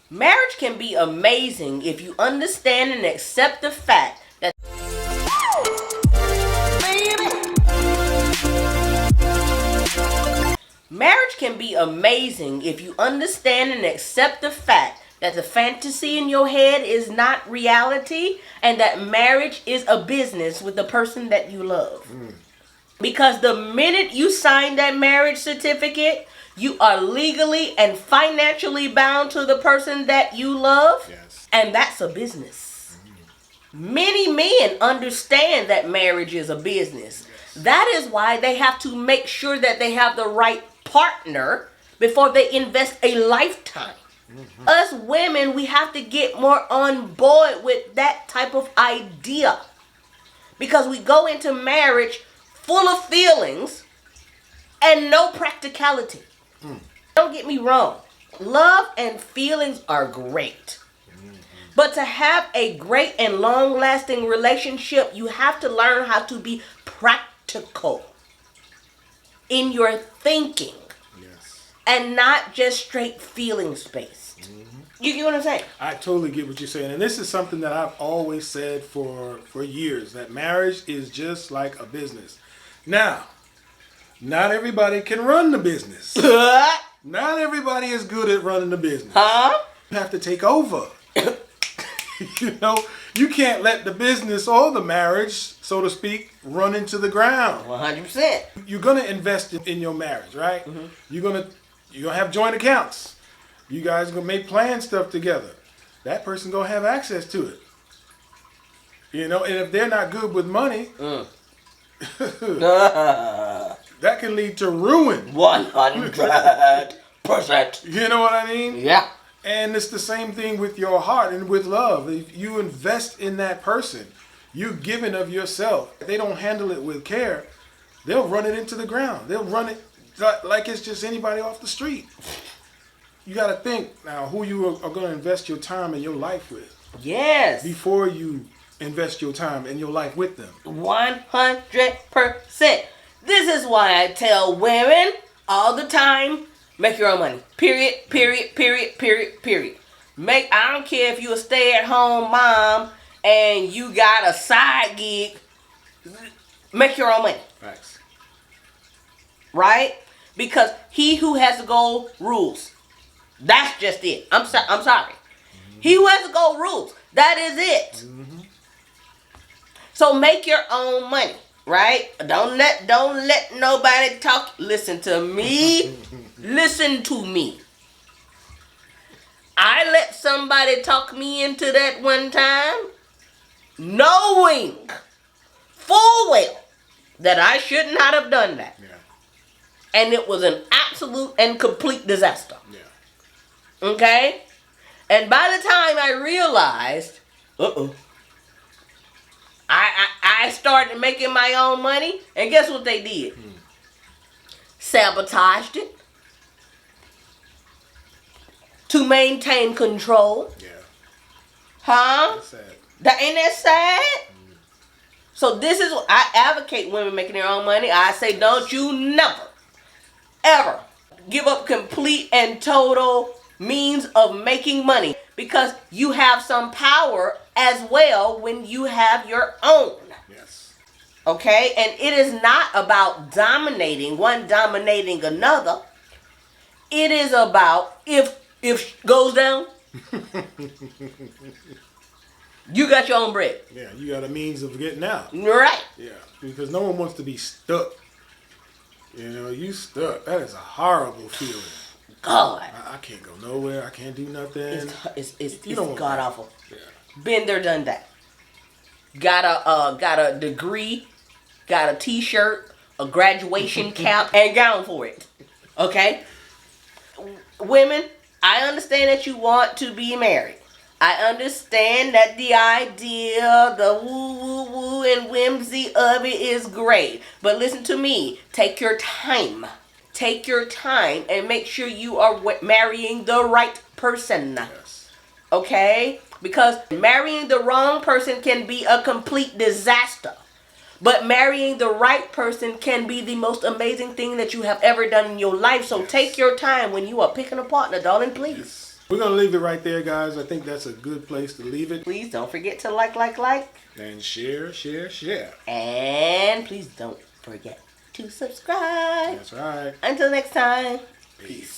Marriage can be amazing if you understand and accept the fact that marriage can be amazing if you understand and accept the fact that the fantasy in your head is not reality and that marriage is a business with the person that you love. Because the minute you sign that marriage certificate, you are legally and financially bound to the person that you love. Yes. And that's a business. Many men understand that marriage is a business. That is why they have to make sure that they have the right partner before they invest a lifetime. Us women, we have to get more on board with that type of idea. Because we go into marriage full of feelings and no practicality. Don't get me wrong. Love and feelings are great. But to have a great and long-lasting relationship, you have to learn how to be practical in your thinking. Yes. And not just straight feelings based. You get what I'm saying? I totally get what you're saying. And this is something that I've always said for years, that marriage is just like a business. Now, not everybody can run the business. Not everybody is good at running the business. You have to take over. You can't let the business or the marriage, so to speak, run into the ground. 100%. You're going to invest in your marriage, right? You're going to have joint accounts. You guys are going to make plan stuff together. That person going to have access to it. And if they're not good with money, that can lead to ruin. 100%. You know what I mean? Yeah. And it's the same thing with your heart and with love. If you invest in that person, you're giving of yourself. If they don't handle it with care, they'll run it into the ground. They'll run it like it's just anybody off the street. You got to think now who you are going to invest your time and your life with. Yes. Before you invest your time and your life with them. 100%. This is why I tell women all the time, make your own money. Period. I don't care if you're a stay-at-home mom and you got a side gig. Make your own money. Facts. Right? Because he who has the goal rules. That's just it. I'm sorry. He who has the goal rules. That is it. So make your own money, right? Don't let nobody talk. Listen to me. Listen to me. I let somebody talk me into that one time, knowing full well that I should not have done that. Yeah. And it was an absolute and complete disaster. Yeah. Okay? And by the time I realized, I started making my own money, and guess what they did? Sabotaged it to maintain control. Yeah. Huh? That's sad. Ain't that sad? So this is what I advocate women making their own money. I say don't you never, ever give up complete and total means of making money, because you have some power as well when you have your own. Yes. Okay? And it is not about one dominating another. It is about if goes down, you got your own bread. Yeah, you got a means of getting out. Right. Yeah, because no one wants to be stuck. You stuck. That is a horrible feeling. God. I can't go nowhere. I can't do nothing. It's god awful. Yeah. Been there, done that. Got a degree, got a t-shirt, a graduation cap, and gown for it. Okay? Women, I understand that you want to be married. I understand that the idea, the woo and whimsy of it is great. But listen to me. Take your time. Take your time and make sure you are marrying the right person. Yes. Okay? Because marrying the wrong person can be a complete disaster. But marrying the right person can be the most amazing thing that you have ever done in your life. So take your time when you are picking a partner, darling, please. Yes. We're going to leave it right there, guys. I think that's a good place to leave it. Please don't forget to like. And share. And please don't forget to subscribe. That's right. Until next time. Peace.